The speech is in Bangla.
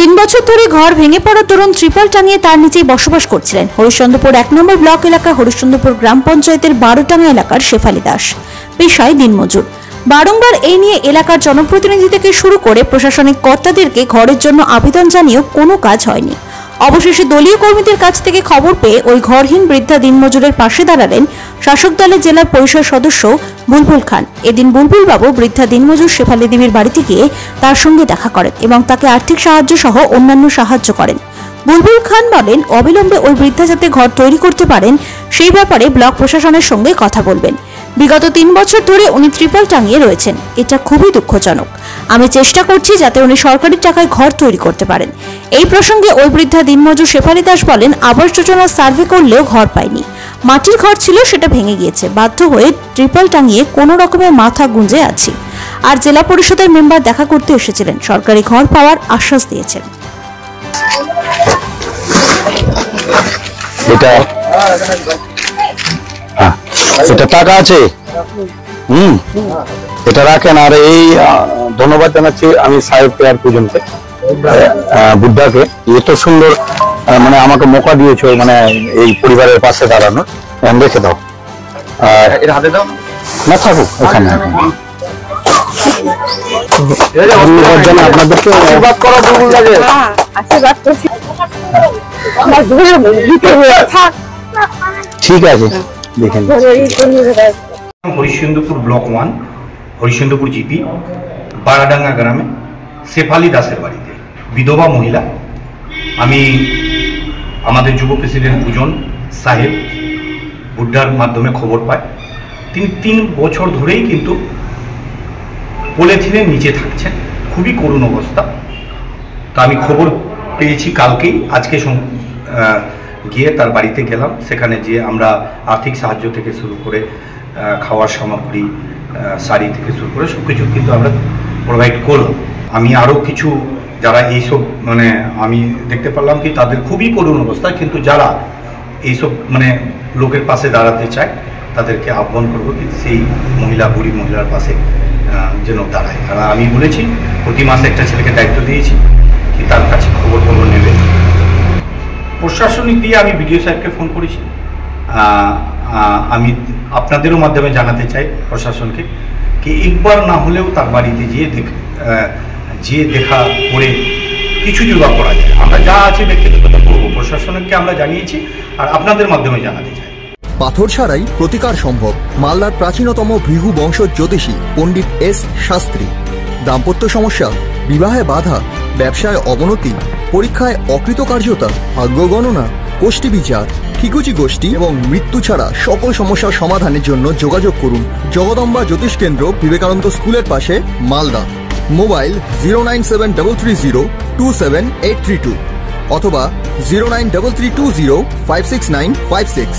তিন বছর ধরে ঘর ভেঙে পড়ার দরুন ত্রিপল টাঙিয়ে তার নিচেই বসবাস করছিলেন হরিশ্চন্দ্রপুর ১ নম্বর ব্লক এলাকার হরিশ্চন্দ্রপুর গ্রাম পঞ্চায়েতের বারোটাঙ্গা এলাকার শেফালি দাস। পেশায় দিনমজুর। বারংবার এই নিয়ে এলাকার জনপ্রতিনিধি থেকে শুরু করে প্রশাসনিক কর্তাদেরকে ঘরের জন্য আবেদন জানিয়েও কোনো কাজ হয়নি। অবশেষে দলীয় কর্মীদের কাছ থেকে খবর পেয়ে ওই ঘরহীন বৃদ্ধা দিনমজুরের পাশে দাঁড়ালেন শাসক দলের জেলা পরিষদ সদস্য বুলবুল খান। এদিন বুলবুল বাবু বৃদ্ধা দিনমজুর শেফালি দেবীর বাড়িতে গিয়ে তার সঙ্গে দেখা করেন এবং তাকে আর্থিক সাহায্য সহ অন্যান্য সাহায্য করেন। বুলবুল খান বলেন, অবিলম্বে ওই বৃদ্ধা যাতে ঘর তৈরি করতে পারেন সেই ব্যাপারে ব্লক প্রশাসনের সঙ্গে কথা বলবেন। বিগত ৩ বছর ধরে উনি ত্রিপল টাঙিয়ে রয়েছেন, এটা খুবই দুঃখজনক। আমি চেষ্টা করছি যাতে উনি সরকারি টাকায় ঘর তৈরি করতে পারেন। এই প্রসঙ্গে ওই বৃদ্ধা দিনমজুর শেফালি দাস বলেন, আবাস যোজনার সার্ভে করলেও ঘর পাইনি। মাটির ঘর ছিল, সেটা ভেঙে গিয়েছে। বাধ্য হয়ে ত্রিপল টাঙিয়ে কোনো রকমের মাথা গুঁজে আছি। আর জেলা পরিষদের মেম্বার দেখা করতে এসেছিলেন, সরকারি ঘর পাওয়ার আশ্বাস দিয়েছেন। এটা টাকা আছে, এটা রাখেন। আর এই ধন্যবাদ জানাচ্ছি আমি সাহেবকে আর পুজনকে, বুদ্ধাকে, এত সুন্দর মানে আমাকে মৌকা দিয়েছো, মানে এই পরিবারের পাশে দাঁড়ানোর। রেখে দাও, এর হাতে দাও না, থাকুক এখানে। আপনাদেরকে আশীর্বাদ করা ভুল লাগে, আশীর্বাদ করছি। ঠিক আছে, দেখেন। হরিশ্চন্দ্রপুর ব্লক 1 হরিশ্চন্দ্রপুর জিপি বারাডাঙ্গা গ্রামে শেফালি দাসের বাড়িতে বিধবা মহিলা। আমি আমাদের যুব প্রেসিডেন্ট পূজন সাহেব বুড্ডার মাধ্যমে খবর পাই, তিনি 3 বছর ধরেই কিন্তু পলিথিনের নিচে থাকছেন, খুবই করুণ অবস্থা। তো আমি খবর পেয়েছি কালকেই, আজকে গিয়ে তার বাড়িতে গেলাম। সেখানে যে আমরা আর্থিক সাহায্য থেকে শুরু করে খাওয়ার সামগ্রী, শাড়ি থেকে শুরু করে সব কিছু কিন্তু আমরা প্রোভাইড করলাম। আমি আরও কিছু যারা এইসব মানে আমি দেখতে পারলাম কি তাদের খুবই করুণ অবস্থা, কিন্তু যারা এইসব মানে লোকের পাশে দাঁড়াতে চায় তাদেরকে আহ্বান করবো কি সেই মহিলা, বুড়ি মহিলার পাশে যেন দাঁড়ায়। আর আমি বলেছি প্রতি মাসে একটা ছেলেকে দায়িত্ব দিয়েছি কি তার কাছে খবর নেবে। প্রশাসনিক দিয়ে আমি বিডিও সাহেবকে ফোন করেছি। আমি আপনাদেরও মাধ্যমে জানাতে চাই প্রশাসনকে কি একবার না হলেও তার বাড়িতে যেয়ে দেখা করে কিছু জোগাড় করা যায়। আমরা যা আছে ব্যক্তিগত করবো, প্রশাসনকে আমরা জানিয়েছি আর আপনাদের মাধ্যমে জানাতে চাই। পাথর ছাড়াই প্রতিকার সম্ভব। মালদার প্রাচীনতম ভৃগু বংশ জ্যোতিষী পণ্ডিত এস শাস্ত্রী। দাম্পত্য সমস্যা, বিবাহে বাধা, ব্যবসায় অবনতি, পরীক্ষায় অকৃতকার্যতা, ভাগ্য গণনা, গোষ্ঠী বিচার, ঠিকুচি গোষ্ঠী এবং মৃত্যু ছাড়া সকল সমস্যার সমাধানের জন্য যোগাযোগ করুন জগদম্বা জ্যোতিষ কেন্দ্র, বিবেকানন্দ স্কুলের পাশে, মালদা। মোবাইল 09730278332 অথবা 09332056956।